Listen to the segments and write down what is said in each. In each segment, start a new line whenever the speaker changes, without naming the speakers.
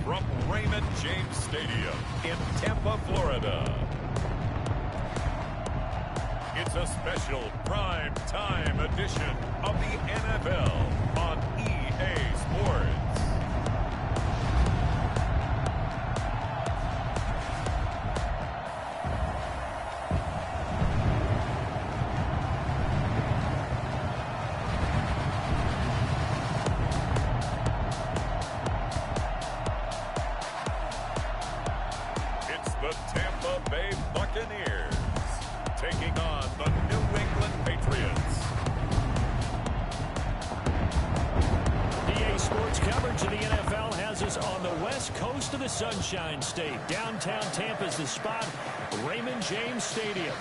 from Raymond James Stadium in Tampa, Florida. It's a special prime time edition of the NFL on EA Sports. The Tampa Bay Buccaneers taking on the New England Patriots.
EA Sports coverage of the NFL has us on the west coast of the Sunshine State. Downtown Tampa is the spot, Raymond James Stadium.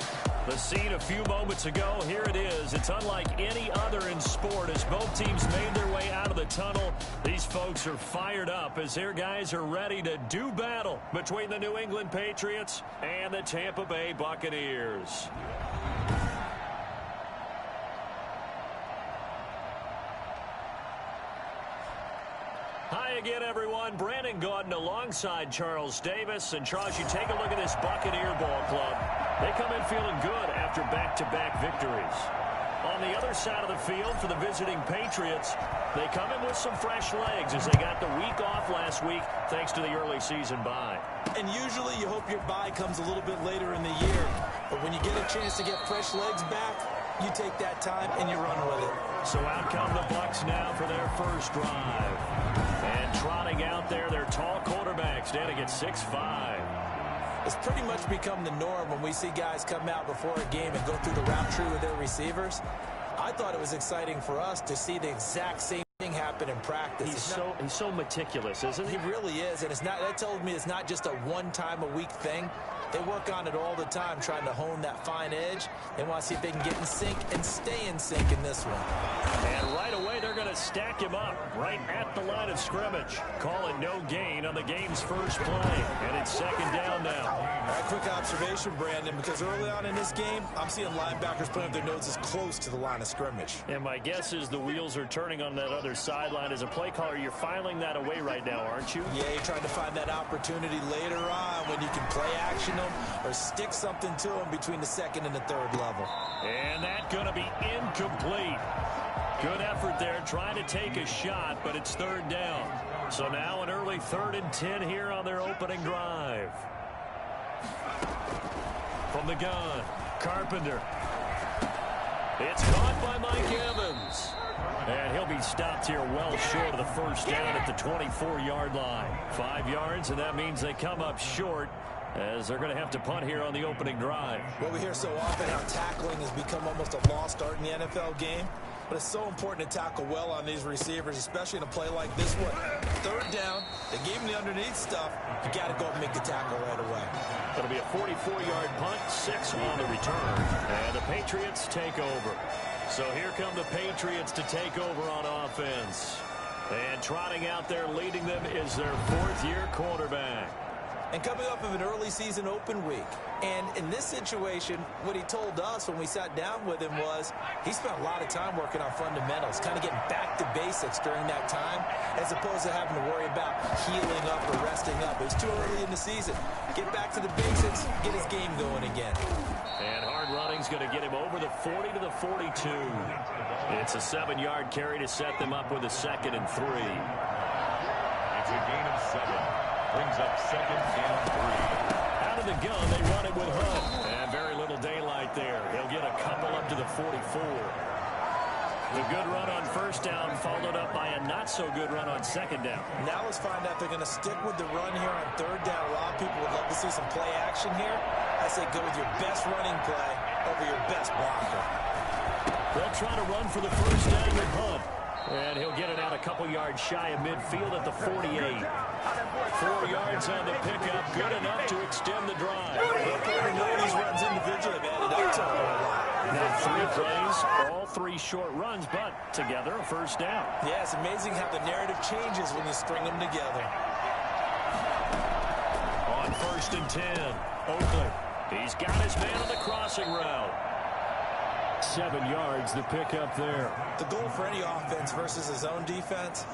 The scene a few moments ago, here it is. It's unlike any other in sport as both teams made their way out of the tunnel. These folks are fired up as their guys are ready to do battle between the New England Patriots and the Tampa Bay Buccaneers. Hi again, everyone. Brandon Gaudin alongside Charles Davis. And, Charles, you take a look at this Buccaneer ball club. They come in feeling good after back-to-back victories. On the other side of the field for the visiting Patriots, they come in with some fresh legs as they got the week off last week thanks to the early season bye.
And usually you hope your bye comes a little bit later in the year. But when you get a chance to get fresh legs back, you take that time and you run with it.
So out come the Bucs now for their first drive. And trotting out there, their tall quarterback standing at 6'5".
It's pretty much become the norm when we see guys come out before a game and go through the route tree with their receivers. I thought it was exciting for us to see the exact same thing happen in practice.
He's so meticulous, isn't he?
He really is, and that tells me it's not just a one-time-a-week thing. They work on it all the time, trying to hone that fine edge. They want to see if they can get in sync and stay in sync in this one.
And right away, they're going to stack him up right at the line of scrimmage. Call it no gain on the game's first play. And it's second down now.
All right, quick observation, Brandon, because early on in this game, I'm seeing linebackers putting up their noses close to the line of scrimmage.
And my guess is the wheels are turning on that other sideline. As a play caller, you're filing that away right now, aren't you?
Yeah, you're trying to find that opportunity later on when you can play action them or stick something to them between the second and the third level.
And that's going to be incomplete. Good effort there, trying to take a shot, but it's third down. So now an early 3rd and 10 here on their opening drive. From the gun, Carpenter. It's caught by Mike Evans. And he'll be stopped here well short of the first down at the 24-yard line. 5 yards, and that means they come up short as they're going to have to punt here on the opening drive.
Well, we hear so often how tackling has become almost a lost art in the NFL game. But it's so important to tackle well on these receivers, especially in a play like this one. Third down, they gave him the underneath stuff. You got to go and make the tackle right away.
It'll be a 44-yard punt, 6 on the return. And the Patriots take over. So here come the Patriots to take over on offense. And trotting out there leading them is their 4th-year quarterback.
And coming off of an early season open week. And in this situation, what he told us when we sat down with him was he spent a lot of time working on fundamentals, kind of getting back to basics during that time, as opposed to having to worry about healing up or resting up. It was too early in the season. Get back to the basics, get his game going again.
And hard running's going to get him over the 40 to the 42. It's a 7-yard carry to set them up with a 2nd and 3.
It's a gain of 7. Brings up 2nd and 3.
Out of the gun, they run it with Hunt. And very little daylight there. He'll get a couple up to the 44. The good run on first down followed up by a not-so-good run on second down.
Now let's find out if they're going to stick with the run here on third down. A lot of people would love to see some play action here. I say go with your best running play over your best blocker.
They'll try to run for the first down with Hunt. And he'll get it out a couple yards shy of midfield at the 48. 4 yards on the pickup, good enough to extend the drive.
These runs individually have added up to a lot.
Now 3 plays, all 3 short runs, but together a first down.
Yeah, it's amazing how the narrative changes when you string them together.
On 1st and 10, Oakland. He's got his man on the crossing route. 7 yards, the pickup there.
The goal for any offense versus his own defense,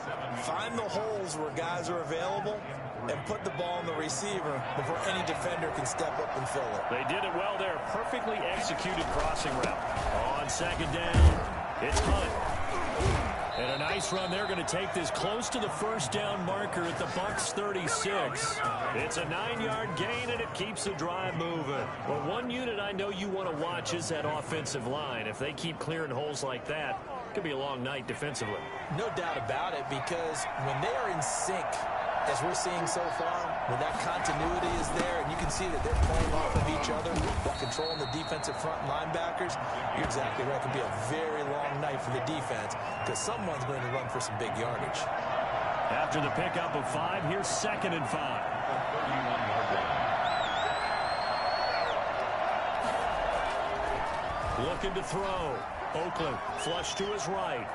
find the holes where guys are available and put the ball in the receiver before any defender can step up and fill it.
They did it well there. Perfectly executed crossing route. On second down, it's Hunt. And a nice run. They're going to take this close to the first down marker at the Bucs 36. It's a 9-yard gain, and it keeps the drive moving. Well, one unit I know you want to watch is that offensive line. If they keep clearing holes like that, it could be a long night defensively.
No doubt about it, because when they are in sync, as we're seeing so far, when that continuity is there, and you can see that they're playing off of each other while controlling the defensive front linebackers, you're exactly right. It could be a very long night for the defense because someone's going to run for some big yardage.
After the pickup of 5, here's 2nd and 5. Looking to throw. Oakland flush to his right.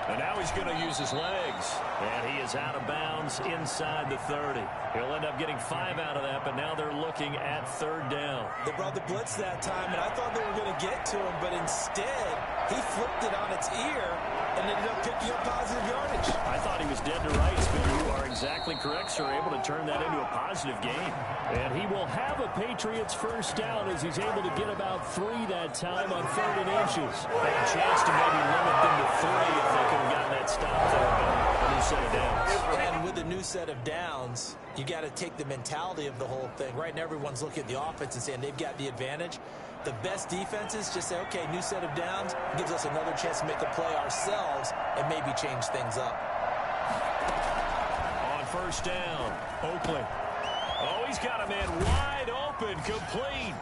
And now he's going to use his legs. And he is out of bounds inside the 30. He'll end up getting 5 out of that, but now they're looking at 3rd down.
They brought the blitz that time, and I thought they were going to get to him, but instead he flipped it on its ear and ended up picking up positive yardage.
I thought he was dead to rights, but you are exactly correct, sir. Able to turn that into a positive gain. And he will have a Patriots first down as he's able to get about 3 that time on 3rd and inches. Had a chance to maybe limit them to 3 if they could have gotten that stop there, but a new set of downs.
And with a new set of downs, you got to take the mentality of the whole thing. Right now, everyone's looking at the offense and saying they've got the advantage. The best defenses just say, okay, new set of downs, gives us another chance to make a play ourselves and maybe change things up.
On 1st down, Oakland. Oh, he's got a man wide open, complete.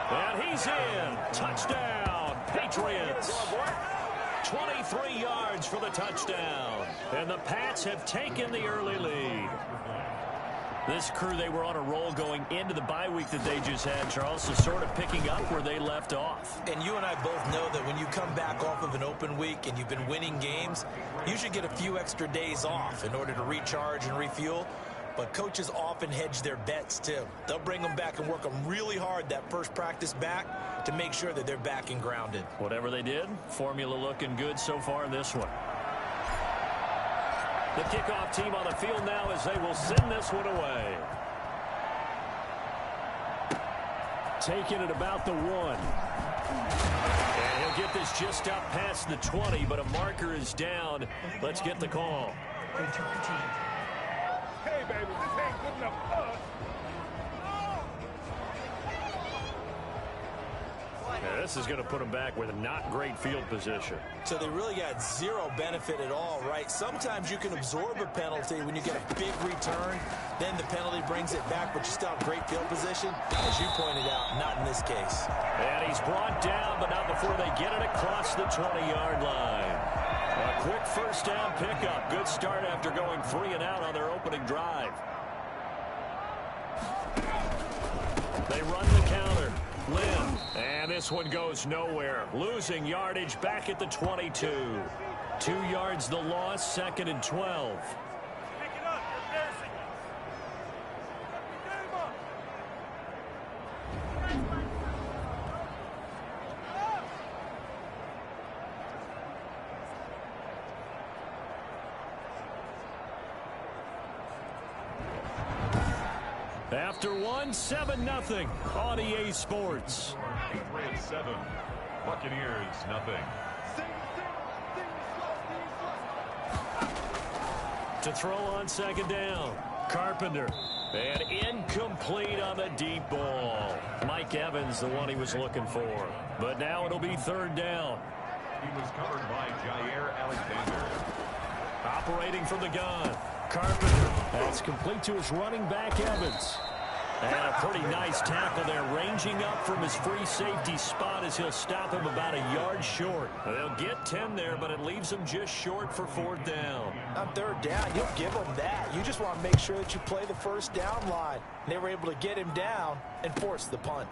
And he's in. Touchdown, Patriots. 23 yards for the touchdown. And the Pats have taken the early lead. This crew, they were on a roll going into the bye week that they just had, Charles, so sort of picking up where they left off.
And you and I both know that when you come back off of an open week and you've been winning games, you should get a few extra days off in order to recharge and refuel. But coaches often hedge their bets, too. They'll bring them back and work them really hard that first practice back to make sure that they're back and grounded.
Whatever they did, formula looking good so far in this one. The kickoff team on the field now as they will send this one away. Taking it about the 1. And he'll get this just up past the 20, but a marker is down. Let's get the call.
Hey, baby, this ain't good enough for us.
Yeah, this is going to put them back with a not great field position.
So they really got zero benefit at all, right? Sometimes you can absorb a penalty when you get a big return. Then the penalty brings it back, but you still have great field position. As you pointed out, not in this case.
And he's brought down, but not before they get it across the 20-yard line. A quick first down pickup. Good start after going 3 and out on their opening drive. They run the counter. Lynn. And this one goes nowhere. Losing yardage back at the 22. 2 yards the loss, 2nd and 12.
Pick it up. You're embarrassing.
After 1, 7-0 on EA Sports.
Patriots 7, Buccaneers nothing.
To throw on 2nd down. Carpenter. And incomplete on the deep ball. Mike Evans, the one he was looking for. But now it'll be 3rd down.
He was covered by Jair Alexander.
Operating from the gun. Carpenter. That's complete to his running back, Evans. And a pretty nice tackle there, ranging up from his free safety spot as he'll stop him about a yard short. They'll get 10 there, but it leaves him just short for 4th down.
On 3rd down, you'll give them that. You just want to make sure that you play the first down line. And they were able to get him down and force the punt.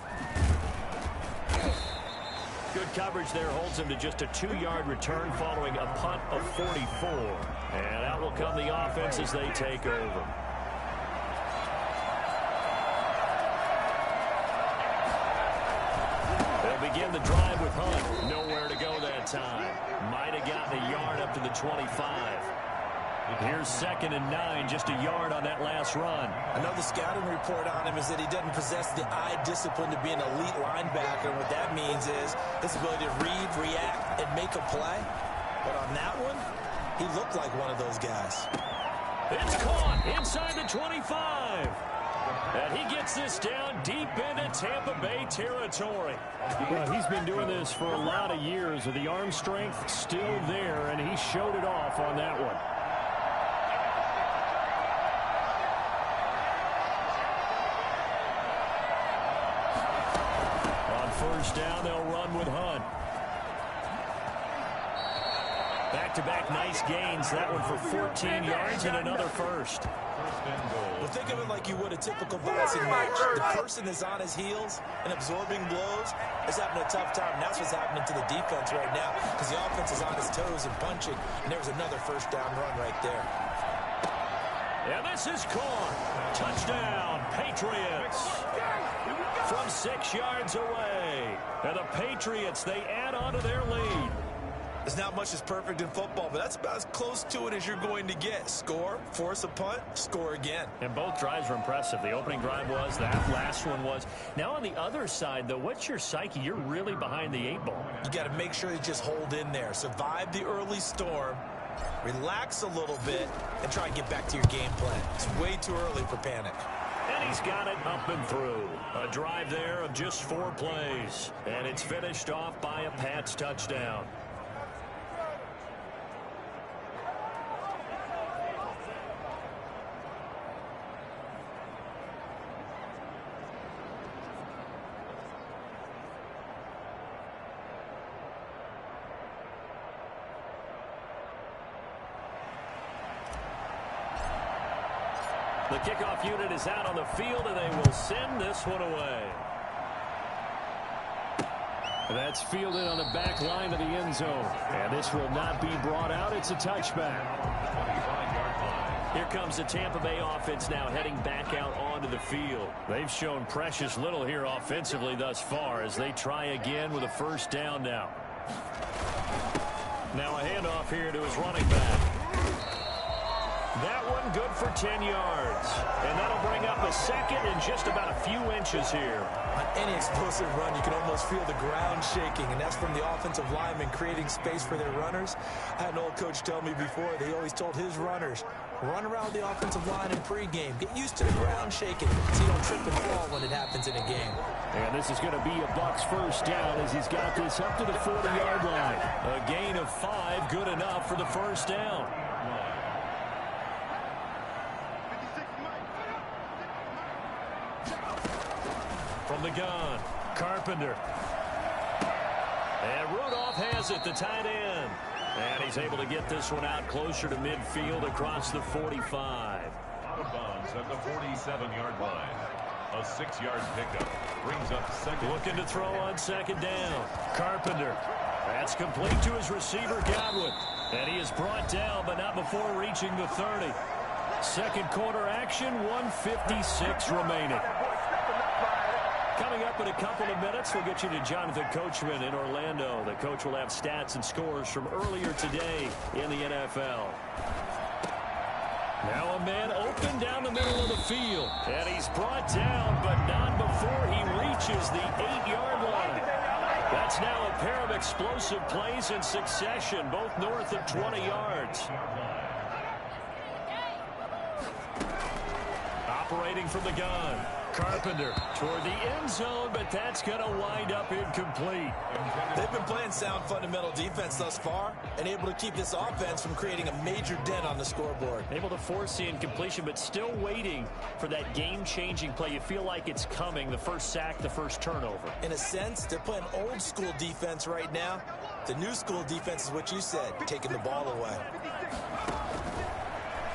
Good coverage there holds him to just a 2-yard return following a punt of 44. And out will come the offense as they take over. They'll begin the drive with Hunt. Nowhere to go that time. Might have gotten a yard up to the 25. Here's 2nd and 9, just a yard on that last run.
I know the scouting report on him is that he doesn't possess the eye discipline to be an elite linebacker. And what that means is his ability to read, react, and make a play. But on that one, he looked like one of those guys.
It's caught inside the 25. And he gets this down deep into Tampa Bay territory.
Well, he's been doing this for a lot of years with the arm strength still there, and he showed it off on that one.
First down, they'll run with Hunt. Back-to-back nice gains. That one for 14 yards and another first.
Well, think of it like you would a typical boxing match. The person is on his heels and absorbing blows is having a tough time. And that's what's happening to the defense right now because the offense is on his toes and punching. And there's another first down run right there.
And this is caught. Touchdown, Patriots. From 6 yards away. And the Patriots, they add on to their lead.
There's not much that's perfect in football, but that's about as close to it as you're going to get. Score, force a punt, score again.
And both drives were impressive. The opening drive was, that last one was. Now on the other side, though, what's your psyche? You're really behind the 8 ball.
You got to make sure you just hold in there. Survive the early storm, relax a little bit, and try and get back to your game plan. It's way too early for panic.
And he's got it up and through. A drive there of just 4 plays. And it's finished off by a Pats touchdown. The kickoff unit is out on the field, and they will send this one away.
That's fielded on the back line of the end zone. And this will not be brought out. It's a touchback.
Here comes the Tampa Bay offense now heading back out onto the field. They've shown precious little here offensively thus far as they try again with a first down now. Now a handoff here to his running back. That one good for 10 yards. And that'll bring up a second and just about a few inches here.
On any explosive run, you can almost feel the ground shaking, and that's from the offensive linemen creating space for their runners. I had an old coach tell me before, they always told his runners, run around the offensive line in pregame. Get used to the ground shaking so you don't trip and fall when it happens in a game.
And this is going to be a Bucs first down as he's got this up to the 40-yard line.
A gain of 5, good enough for the first down. From the gun, Carpenter. And Rudolph has it, the tight end. And he's able to get this one out closer to midfield across the 45.
Out of bounds at the 47-yard line. A 6-yard pickup brings up second.
Looking to throw on second down. Carpenter. That's complete to his receiver, Godwin. And he is brought down, but not before reaching the 30. Second quarter action, 1:56 remaining. Coming up in a couple of minutes, we'll get you to Jonathan Coachman in Orlando. The coach will have stats and scores from earlier today in the NFL. Now a man open down the middle of the field. And he's brought down, but not before he reaches the 8-yard line. That's now a pair of explosive plays in succession, both north of 20 yards. Operating from the gun. Carpenter toward the end zone, but that's going to wind up incomplete.
They've been playing sound fundamental defense thus far and able to keep this offense from creating a major dent on the scoreboard.
Able to force the incompletion, but still waiting for that game-changing play. You feel like it's coming, the first sack, the first turnover.
In a sense, they're playing old-school defense right now. The new school defense is what you said, taking the ball away.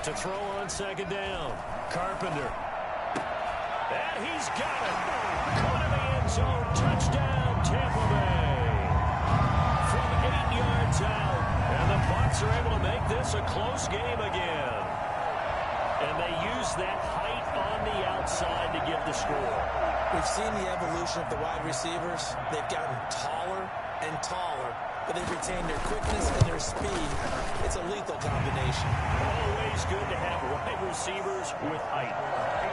To throw on second down, Carpenter. And he's got it. Caught in the end zone. Touchdown, Tampa Bay. From 8 yards out. And the Bucs are able to make this a close game again. And they use that height on the outside to get the score.
We've seen the evolution of the wide receivers. They've gotten taller and taller, but they've retained their quickness and their speed. It's a lethal combination.
Always good to have wide receivers with height.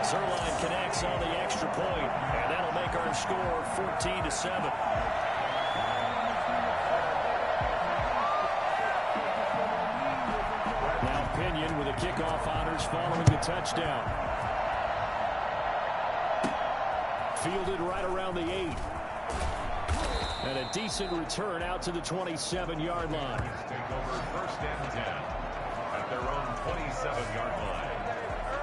Zerline connects on the extra point, and that'll make our score 14-7. Now Pinion with the kickoff honors following the touchdown. Fielded right around the 8. And a decent return out to the 27-yard line.
Take over first and 10 at their own 27-yard line.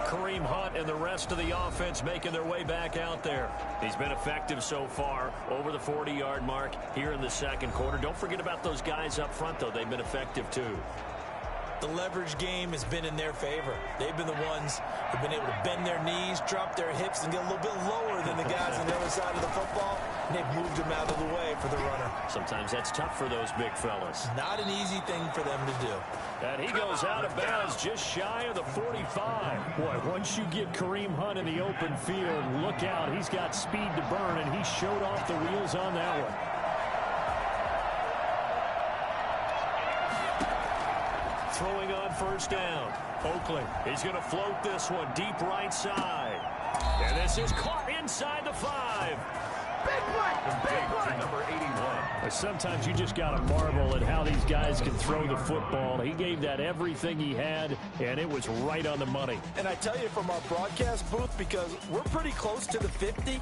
Kareem Hunt and the rest of the offense making their way back out there. He's been effective so far over the 40-yard mark here in the second quarter. Don't forget about those guys up front, though. They've been effective, too.
The leverage game has been in their favor. They've been the ones who've been able to bend their knees, drop their hips, and get a little bit lower than the guys on the other side of the football. And they've moved them out of the way for the runner.
Sometimes that's tough for those big fellas.
Not an easy thing for them to do.
And he goes out of bounds just shy of the 45.
Boy, once you get Kareem Hunt in the open field, look out. He's got speed to burn, and he showed off the wheels on that one.
Throwing on first down. Oakley, he's going to float this one deep right side. And this is caught inside the 5.
Big play! Number 81.
Sometimes you just got to marvel at how these guys can throw the football. He gave that everything he had, and it was right on the money.
And I tell you from our broadcast booth, because we're pretty close to the 50,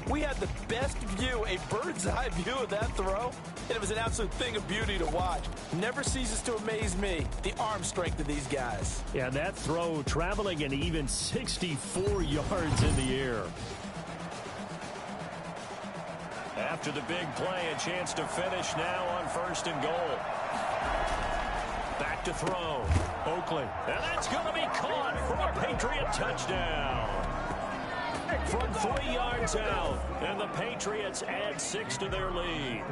we had the best view, a bird's eye view of that throw. And it was an absolute thing of beauty to watch. Never ceases to amaze me, the arm strength of these guys.
Yeah, that throw traveling an even 64 yards in the air.
After the big play, a chance to finish now on first and goal. Back to throw. Oakley. And that's going to be caught for a Patriot touchdown. From 3 yards out, and the Patriots add 6 to their lead.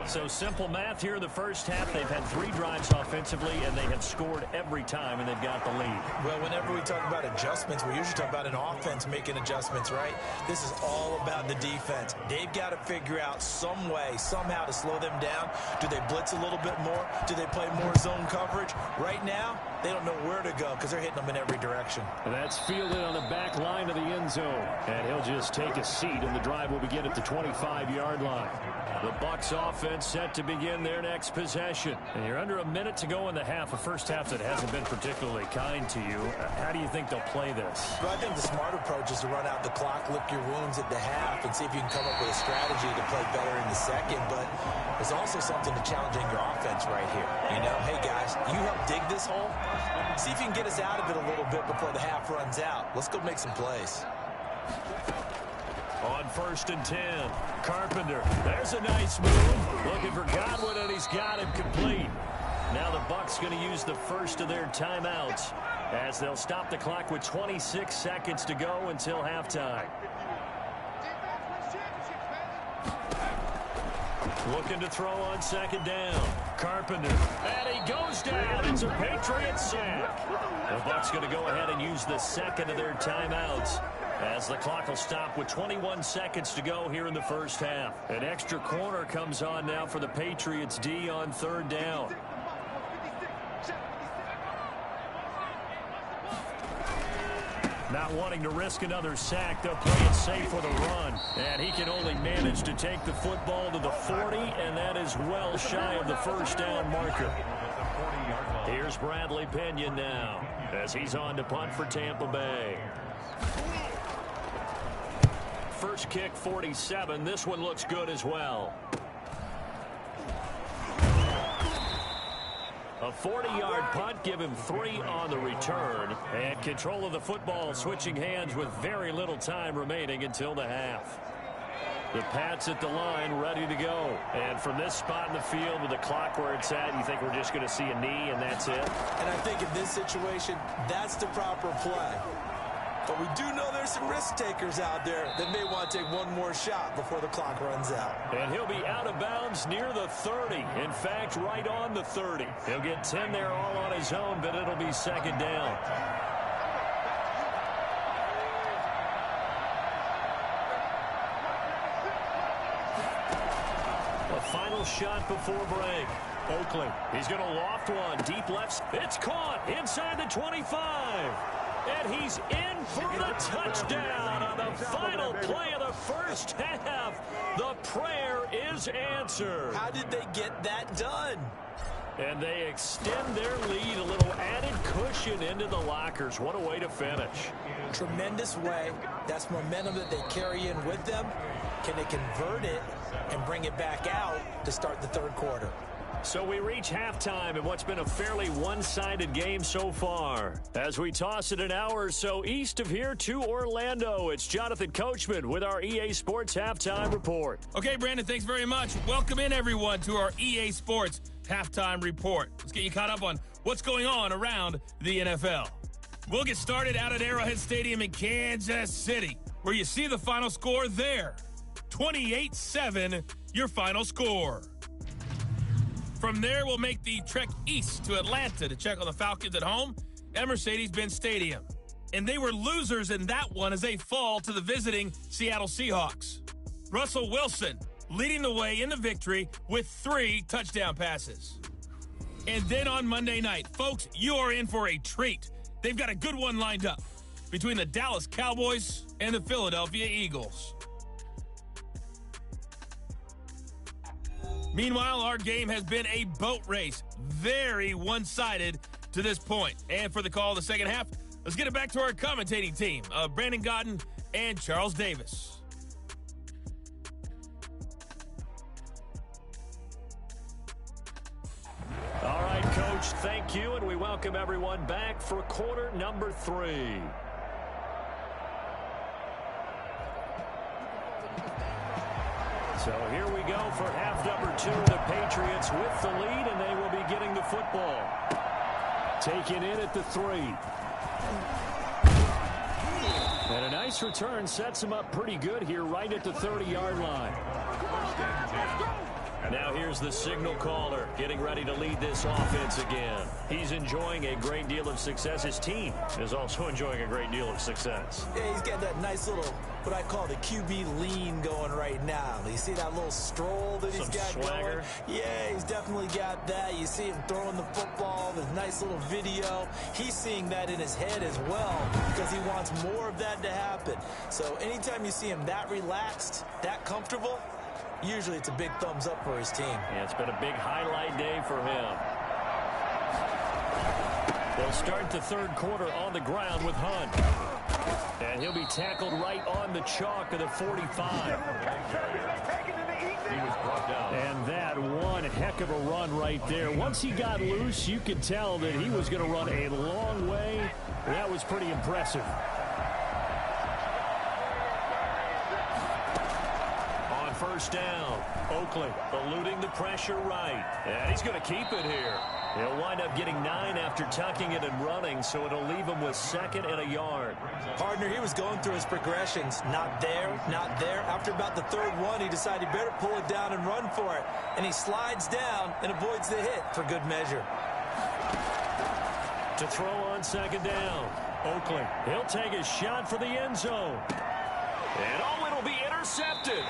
So simple math here in the first half. They've had 3 drives offensively, and they have scored every time, and they've got the lead.
Well, whenever we talk about adjustments, we usually talk about an offense making adjustments, right? This is all about the defense. They've got to figure out some way, somehow to slow them down. Do they blitz a little bit more? Do they play more zone coverage? Right now, they don't know where to go because they're hitting them in every direction.
And that's fielded on the back line of the end zone. And he'll just take a seat, and the drive will begin at the 25-yard line. The Bucs offense set to begin their next possession. And you're under a minute to go in the half, a first half that hasn't been particularly kind to you. How do you think they'll play this?
Well, I think the smart approach is to run out the clock, lick your wounds at the half, and see if you can come up with a strategy to play better in the second. But there's also something to challenging your offense right here. You know, hey, guys, you help dig this hole. See if you can get us out of it a little bit before the half runs out. Let's go make some plays.
On first and 10, Carpenter. There's a nice move. Looking for Godwin, and he's got him complete. Now the Bucs going to use the first of their timeouts as they'll stop the clock with 26 seconds to go until halftime. Looking to throw on second down. Carpenter. And he goes down. It's a Patriot sack. The Bucs going to go ahead and use the second of their timeouts as the clock will stop with 21 seconds to go here in the first half. An extra corner comes on now for the Patriots D on third down. Not wanting to risk another sack, they'll play it safe with a run. And he can only manage to take the football to the 40, and that is well shy of the first down marker. Here's Bradley Pinion now as he's on to punt for Tampa Bay. First kick, 47. This one looks good as well. A 40-yard punt, give him 3 on the return. And control of the football switching hands with very little time remaining until the half. The Pats at the line ready to go. And from this spot in the field with the clock where it's at, you think we're just going to see a knee and that's it?
And I think in this situation, that's the proper play. But we do know there's some risk takers out there that may want to take one more shot before the clock runs out.
And he'll be out of bounds near the 30. In fact, right on the 30. He'll get 10 there all on his own, but it'll be second down. final shot before break. Oakley, he's going to loft one. Deep left. It's caught inside the 25. And he's in for the touchdown on the final play of the first half. The prayer is answered.
How did they get that done?
And they extend their lead, a little added cushion into the lockers. What a way to finish.
Tremendous way. That's momentum that they carry in with them. Can they convert it and bring it back out to start the third quarter?
So we reach halftime in what's been a fairly one-sided game so far. As we toss it an hour or so east of here to Orlando, it's Jonathan Coachman with our EA Sports Halftime Report.
Okay, Brandon, thanks very much. Welcome in, everyone, to our EA Sports Halftime Report. Let's get you caught up on what's going on around the NFL. We'll get started out at Arrowhead Stadium in Kansas City, where you see the final score there. 28-7, your final score. From there, we'll make the trek east to Atlanta to check on the Falcons at home at Mercedes-Benz Stadium. And they were losers in that one as they fall to the visiting Seattle Seahawks. Russell Wilson leading the way in the victory with 3 touchdown passes. And then on Monday night, folks, you are in for a treat. They've got a good one lined up between the Dallas Cowboys and the Philadelphia Eagles. Meanwhile, our game has been a boat race, very one-sided to this point. And for the call of the second half, let's get it back to our commentating team of Brandon Godden and Charles Davis.
All right, Coach, thank you, and we welcome everyone back for quarter number 3. So here we go for half number 2. The Patriots with the lead, and they will be getting the football. Taken in at the 3. And a nice return sets him up pretty good here right at the 30-yard line. Now here's the signal caller getting ready to lead this offense again. He's enjoying a great deal of success. His team is also enjoying a great deal of success.
Yeah, he's got that nice little, what I call the QB lean going right now. You see that little stroll that he's got
swagger
going? Yeah, he's definitely got that. You see him throwing the football, the nice little video. He's seeing that in his head as well because he wants more of that to happen. So anytime you see him that relaxed, that comfortable, usually it's a big thumbs up for his team.
Yeah, it's been a big highlight day for him. They'll start the third quarter on the ground with Hunt. And he'll be tackled right on the chalk of the 45. And that one heck of a run right there. Once he got loose, you could tell that he was going to run a long way. That was pretty impressive. First down. Oakley eluding the pressure right. And he's going to keep it here. He'll wind up getting 9 after tucking it and running, so it'll leave him with 2nd and a yard.
Partner, he was going through his progressions. Not there, not there. After about the 3rd one, he decided he better pull it down and run for it. And he slides down and avoids the hit for good measure.
To throw on 2nd down. Oakley, he'll take a shot for the end zone. And oh, it'll be intercepted.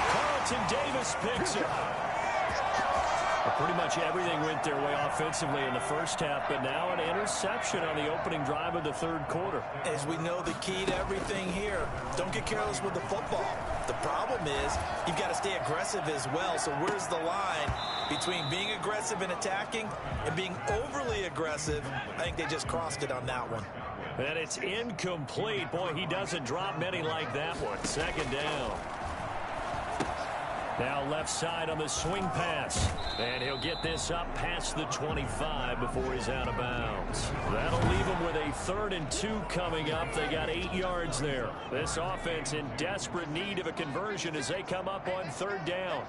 Carlton Davis picks it. Well, pretty much everything went their way offensively in the first half, but now an interception on the opening drive of the 3rd quarter.
As we know, the key to everything here, don't get careless with the football. The problem is you've got to stay aggressive as well. So where's the line between being aggressive and attacking and being overly aggressive? I think they just crossed it on that one.
And it's incomplete. Boy, he doesn't drop many like that one. 2nd down. Now left side on the swing pass. And he'll get this up past the 25 before he's out of bounds. That'll leave him with a 3rd and 2 coming up. They got 8 yards there. This offense in desperate need of a conversion as they come up on 3rd down.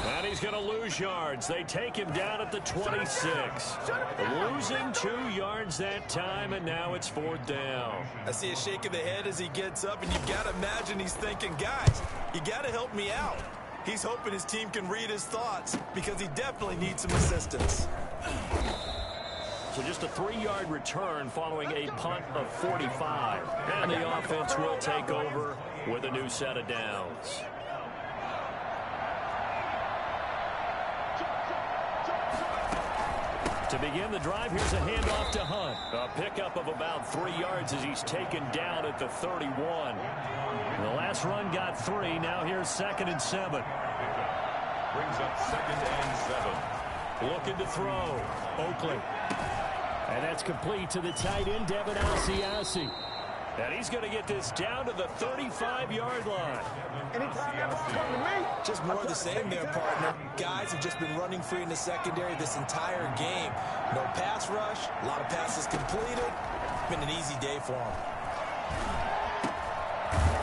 And he's going to lose yards. They take him down at the 26. Losing 2 yards that time, and now it's 4th down.
I see a shake of the head as he gets up, and you've got to imagine he's thinking, guys, you got to help me out. He's hoping his team can read his thoughts because he definitely needs some assistance.
So just a 3-yard return following a punt of 45. And the offense will take over
with a new set of downs. To begin the drive, here's a handoff to Hunt. A pickup of about 3 yards as he's taken down at the 31. The last run got 3. Now here's 2nd and 7.
Brings up 2nd and 7.
Looking to throw. Oakley. And that's complete to the tight end, Devin Asiasi. And he's going to get this down to the 35-yard line.
Anytime that ball comes to me.
Just more of the same there, partner. Guys have just been running free in the secondary this entire game. No pass rush, a lot of passes completed. Been an easy day for him.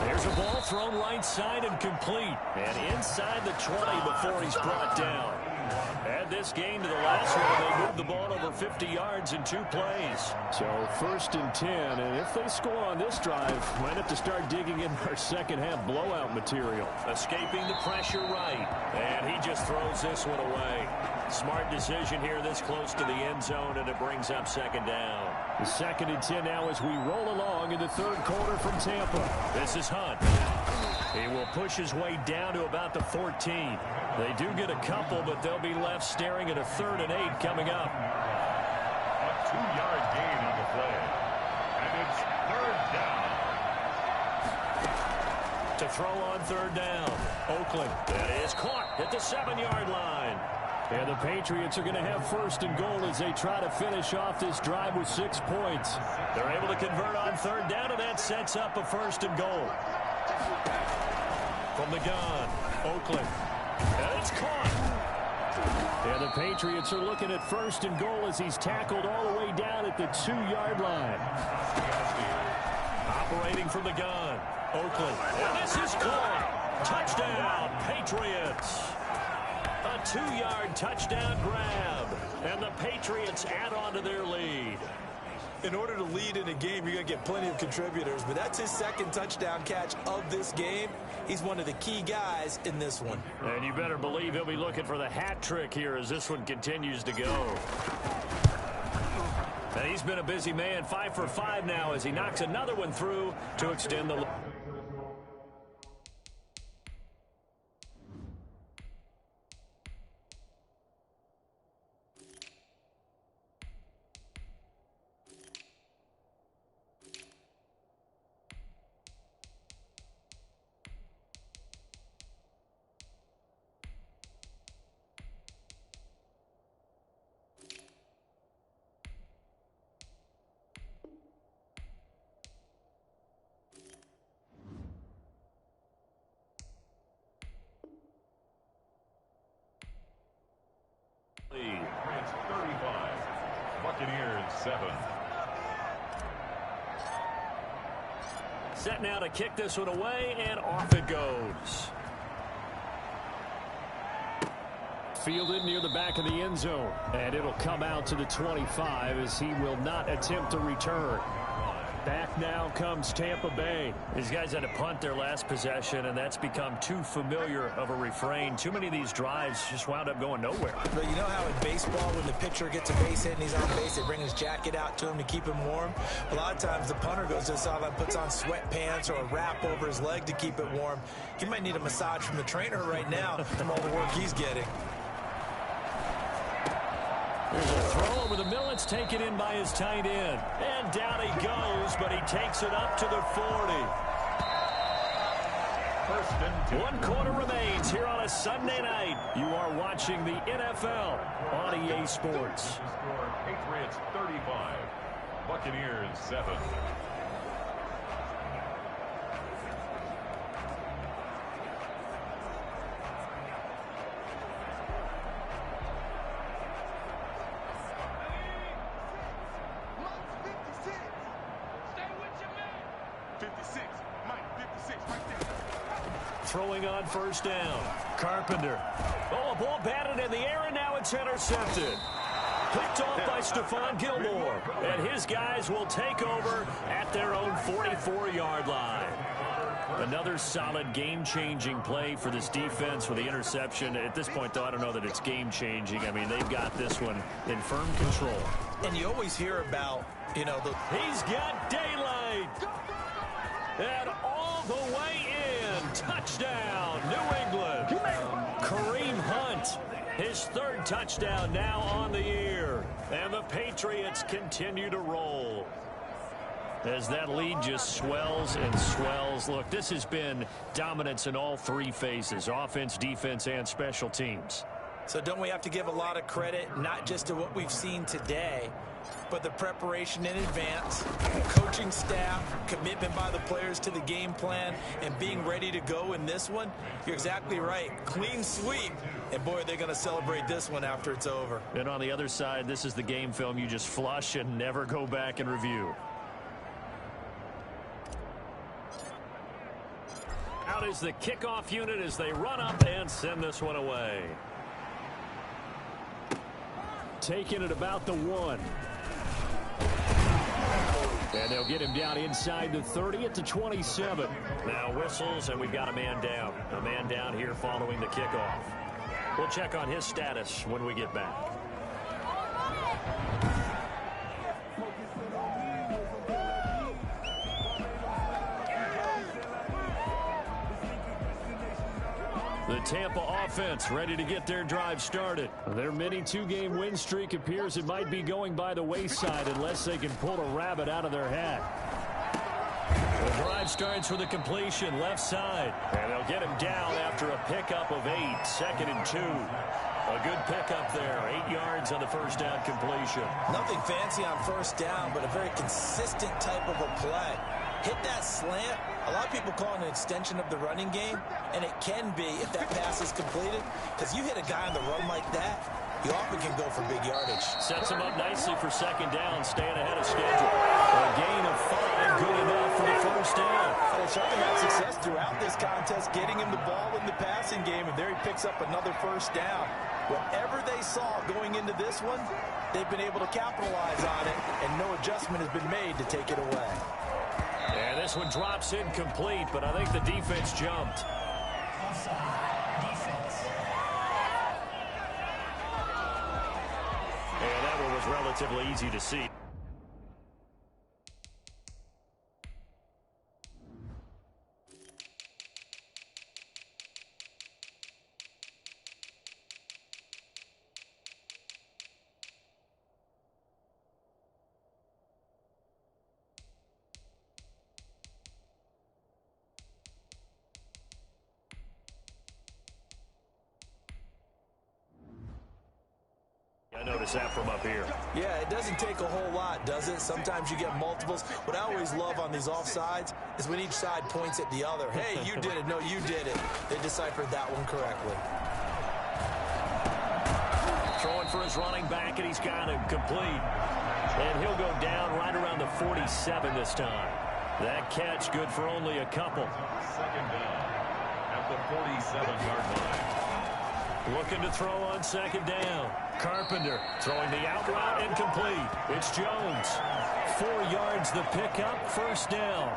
There's a ball thrown right side and complete. And inside the 20 before he's brought down. Add this game to the last one. They moved the ball over 50 yards in 2 plays. So 1st and 10. And if they score on this drive, might have to start digging in our second half blowout material. Escaping the pressure right. And he just throws this one away. Smart decision here this close to the end zone, and it brings up 2nd down. The 2nd and 10 now as we roll along in the 3rd quarter from Tampa. This is Hunt. He will push his way down to about the 14. They do get a couple, but they'll be left staring at a 3rd and 8 coming up.
A 2-yard gain on the play. And it's 3rd down.
To throw on 3rd down. Oakley. That is caught at the 7-yard line. And the Patriots are going to have 1st and goal as they try to finish off this drive with 6 points. They're able to convert on 3rd down, and that sets up a 1st and goal. From the gun, Oakley. And it's caught. And the Patriots are looking at 1st and goal as he's tackled all the way down at the 2-yard line. Operating from the gun, Oakley. And this is caught. Touchdown, Patriots. A 2-yard touchdown grab. And the Patriots add on to their lead.
In order to lead in a game, you're going to get plenty of contributors, but that's his 2nd touchdown catch of this game. He's one of the key guys in this one.
And you better believe he'll be looking for the hat trick here as this one continues to go. And he's been a busy man, 5 for 5 now as he knocks another one through to extend the lead.
It's 35. Buccaneers 7.
Set now to kick this one away, and off it goes. Fielded near the back of the end zone, and it'll come out to the 25 as he will not attempt to return. Back now comes Tampa Bay. These guys had to punt their last possession, and that's become too familiar of a refrain. Too many of these drives just wound up going nowhere.
But you know how in baseball, when the pitcher gets a base hit and he's on base, they bring his jacket out to him to keep him warm? A lot of times the punter goes to the sideline, puts on sweatpants or a wrap over his leg to keep it warm. He might need a massage from the trainer right now from all the work he's getting.
There's a throw over the middle. It's taken in by his tight end. And down he goes, but he takes it up to the 40.
1st and 10.
1 quarter remains here on a Sunday night. You are watching the NFL on EA Sports.
Patriots 35. Buccaneers 7.
Throwing on 1st down. Carpenter. Oh, a ball batted in the air, and now it's intercepted. Picked off by Stephon Gilmore. And his guys will take over at their own 44-yard line. Another solid game-changing play for this defense with the interception. At this point, though, I don't know that it's game-changing. I mean, they've got this one in firm control.
And you always hear about, you know,
He's got daylight. And all the way Touchdown, New England. Kareem Hunt, his third touchdown now on the year. And the Patriots continue to roll as that lead just swells and swells. Look, this has been dominance in all three phases, offense, defense, and special teams.
So don't we have to give a lot of credit, not just to what we've seen today, but the preparation in advance, coaching staff, commitment by the players to the game plan, and being ready to go in this one? You're exactly right. Clean sweep. And, boy, they're going to celebrate this one after it's over.
And on the other side, this is the game film you just flush and never go back and review. Out is the kickoff unit as they run up and send this one away. Taking it about the 1. And they'll get him down inside the 30 at the 27. Now whistles, and we've got a man down. A man down here following the kickoff. We'll check on his status when we get back. The Tampa offense ready to get their drive started. Their mini two-game win streak appears it might be going by the wayside unless they can pull a rabbit out of their hat. The drive starts with a completion left side. And they'll get him down after a pickup of 8, 2nd and 2. A good pickup there, 8 yards on the first down completion.
Nothing fancy on first down, but a very consistent type of a play. Hit that slant. A lot of people call it an extension of the running game, and it can be if that pass is completed, because you hit a guy on the run like that, you often can go for big yardage.
Sets him up nicely for second down, staying ahead of schedule. A gain of 5, good enough for the first down.
They've certainly had success throughout this contest, getting him the ball in the passing game, and there he picks up another first down. Whatever they saw going into this one, they've been able to capitalize on it, and no adjustment has been made to take it away.
And this one drops incomplete, but I think the defense jumped. And that one was relatively easy to see. I notice that from up here.
Yeah, it doesn't take a whole lot, does it? Sometimes you get multiples. What I always love on these offsides is when each side points at the other. Hey, you did it. No, you did it. They deciphered that one correctly.
Throwing for his running back, and he's got him complete. And he'll go down right around the 47 this time. That catch good for only a couple.
Second down at the 47-yard line.
Looking to throw on second down. Carpenter throwing the out route and complete. It's Jones. 4 yards the pickup, first down.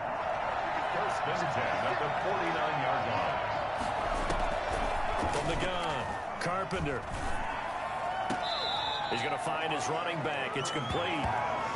First and 10 at the 49-yard line.
From the gun, Carpenter. He's going to find his running back. It's complete.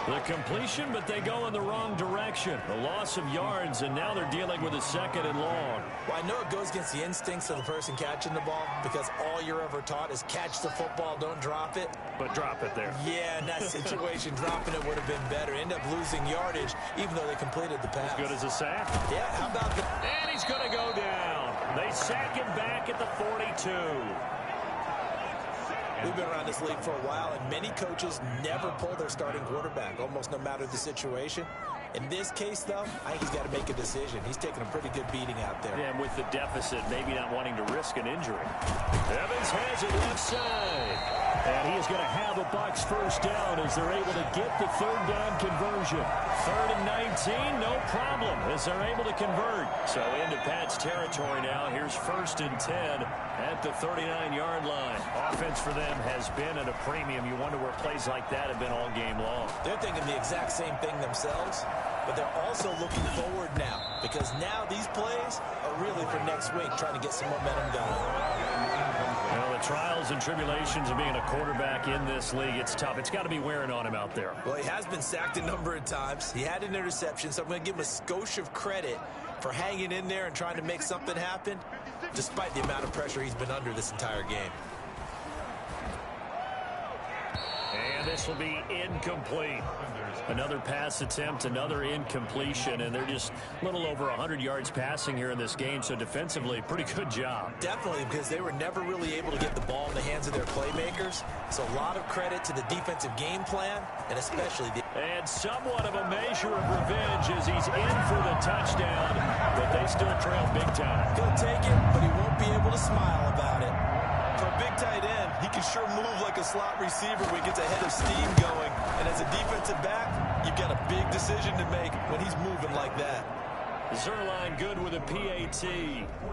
The completion, but they go in the wrong direction. A loss of yards, and now they're dealing with a 2nd and long.
Well, I know it goes against the instincts of the person catching the ball because all you're ever taught is catch the football, don't drop it.
But drop it there.
Yeah, in that situation, dropping it would have been better. End up losing yardage, even though they completed the pass.
As good as a sack.
Yeah, how about that?
And he's going to go down. They sack him back at the 42.
We've been around this league for a while, and many coaches never pull their starting quarterback, almost no matter the situation. In this case, though, I think he's got to make a decision. He's taking a pretty good beating out there.
Yeah, and with the deficit, maybe not wanting to risk an injury. Evans has it left side. And he is going to have a Bucs first down as they're able to get the third down conversion. 3rd and 19, no problem, as they're able to convert. So into Pat's territory now. Here's 1st and 10 at the 39-yard line. Offense for them has been at a premium. You wonder where plays like that have been all game long.
They're thinking the exact same thing themselves, but they're also looking forward now because now these plays are really for next week, trying to get some momentum going.
Well, the trials and tribulations of being a quarterback in this league, it's tough. It's got to be wearing on him out there.
Well, he has been sacked a number of times. He had an interception, so I'm going to give him a skosh of credit for hanging in there and trying to make something happen, despite the amount of pressure he's been under this entire game.
And this will be incomplete. Another pass attempt, another incompletion, and they're just a little over 100 yards passing here in this game, so defensively, pretty good job.
Definitely, because they were never really able to get the ball in the hands of their playmakers, so a lot of credit to the defensive game plan, and especially the...
And somewhat of a measure of revenge as he's in for the touchdown, but they still trail big time.
He'll take it, but he won't be able to smile about it. For a big tight end, he can sure move like a slot receiver when he gets a head of steam going. And as a defensive back, you've got a big decision to make when he's moving like that.
Zerline good with a PAT,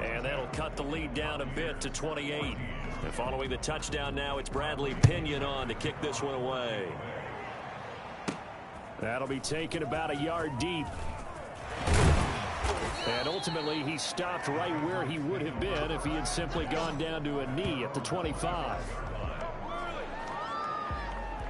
and that'll cut the lead down a bit to 28. And following the touchdown now, it's Bradley Pinion on to kick this one away. That'll be taken about a yard deep. And ultimately, he stopped right where he would have been if he had simply gone down to a knee at the 25.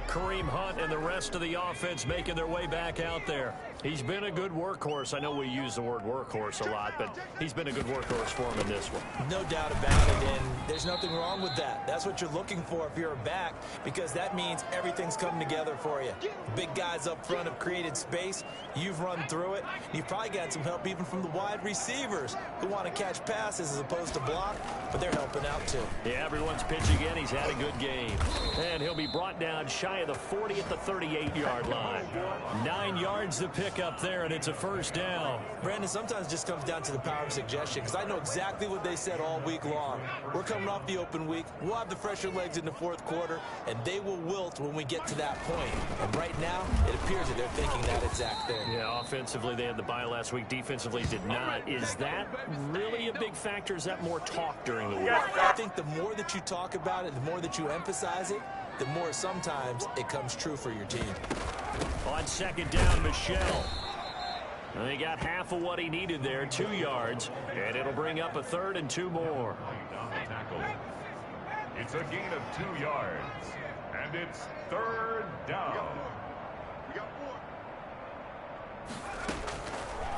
Kareem Hunt and the rest of the offense making their way back out there. He's been a good workhorse. I know we use the word workhorse a lot, but he's been a good workhorse for him in this one.
No doubt about it, and there's nothing wrong with that. That's what you're looking for if you're a back, because that means everything's coming together for you. Big guys up front have created space. You've run through it. You've probably got some help even from the wide receivers who want to catch passes as opposed to block, but they're helping out too.
Yeah, everyone's pitching in. He's had a good game. And he'll be brought down shy of the 40 at the 38-yard line. 9 yards to pick up there, and it's a first down.
Brandon, sometimes it just comes down to the power of suggestion, because I know exactly what they said all week long. We're coming off the open week. We'll have the fresher legs in the fourth quarter, and they will wilt when we get to that point. And right now, it appears that they're thinking that exact thing.
Yeah, offensively, they had the bye last week. Defensively, did not. Is that really a big factor? Is that more talk during the week?
I think the more that you talk about it, the more that you emphasize it, the more sometimes it comes true for your team.
On second down, Michelle. And he got half of what he needed there, 2 yards, and it'll bring up a 3rd and 2 more.
It's a gain of 2 yards, and it's 3rd down.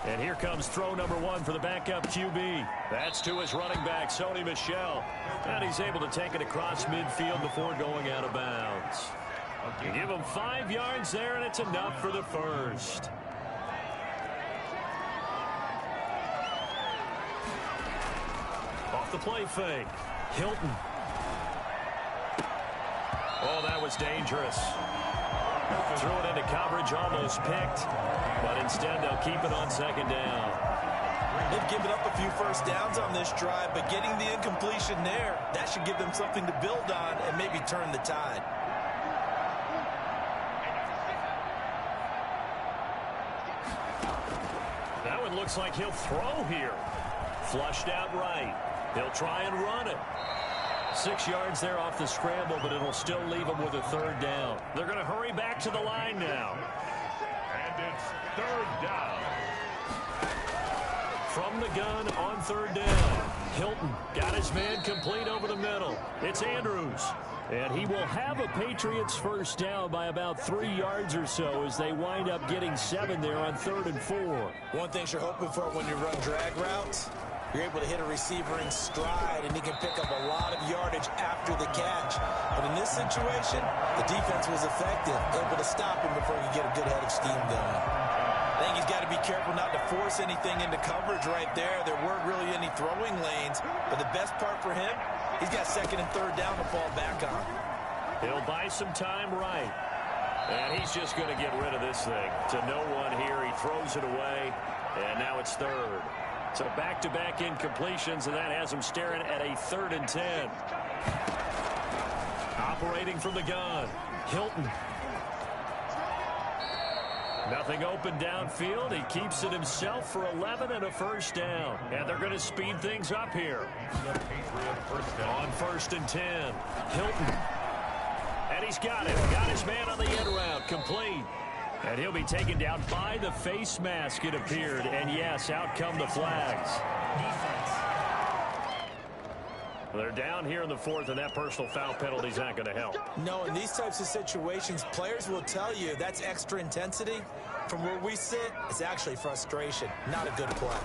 And here comes throw number 1 for the backup QB. That's to his running back, Sony Michel. And he's able to take it across midfield before going out of bounds. You give him 5 yards there, and it's enough for the first. Off the play fake. Hilton. Oh, that was dangerous. Threw it into coverage, almost picked. But instead, they'll keep it on second down.
They've given up a few first downs on this drive, but getting the incompletion there, that should give them something to build on and maybe turn the tide.
That one looks like he'll throw here. Flushed out right. He'll try and run it. 6 yards there off the scramble, but it'll still leave them with a 3rd down. They're going to hurry back to the line now.
And it's 3rd down.
From the gun on 3rd down. Hilton got his man complete over the middle. It's Andrews. And he will have a Patriots first down by about 3 yards or so as they wind up getting 7 there on 3rd and 4.
One thing you're hoping for when you run drag routes, you're able to hit a receiver in stride, and he can pick up a lot of yardage after the catch. But in this situation, the defense was effective, able to stop him before he could get a good head of steam going. I think he's got to be careful not to force anything into coverage right there. There weren't really any throwing lanes, but the best part for him, he's got 2nd and 3rd down to fall back on.
He'll buy some time right. And he's just going to get rid of this thing. To no one here, he throws it away, and now it's 3rd. So back-to-back incompletions, and that has him staring at a 3rd and 10. Operating from the gun, Hilton. Nothing open downfield. He keeps it himself for 11 and a first down. And they're going to speed things up here. On 1st and 10, Hilton. And he's got it. Got his man on the end route, complete. And he'll be taken down by the face mask, it appeared. And yes, out come the flags. They're down here in the 4th, and that personal foul penalty is not going to help.
No, in these types of situations, players will tell you that's extra intensity. From where we sit, it's actually frustration, not a good play.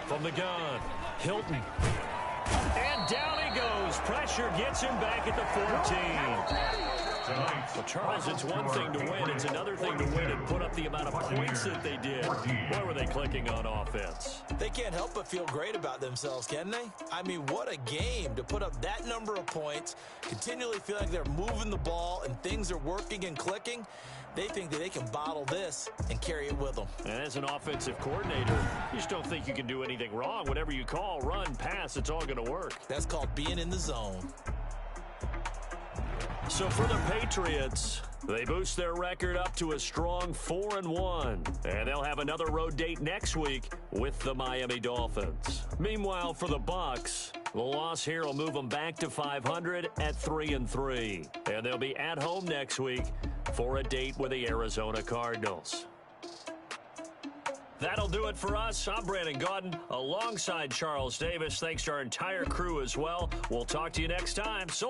From the gun, Hilton. And down he goes. Pressure gets him back at the 14. Well, Charles, it's one thing to win. It's another thing to win and put up the amount of points that they did. Boy, were they clicking on offense.
They can't help but feel great about themselves, can they? I mean, what a game to put up that number of points, continually feel like they're moving the ball and things are working and clicking. They think that they can bottle this and carry it with them.
And as an offensive coordinator, you just don't think you can do anything wrong. Whatever you call, run, pass, it's all going to work.
That's called being in the zone.
So for the Patriots, they boost their record up to a strong 4-1. And they'll have another road date next week with the Miami Dolphins. Meanwhile, for the Bucs, the loss here will move them back to 500 at 3-3. And they'll be at home next week for a date with the Arizona Cardinals. That'll do it for us. I'm Brandon Gaudin alongside Charles Davis. Thanks to our entire crew as well. We'll talk to you next time. So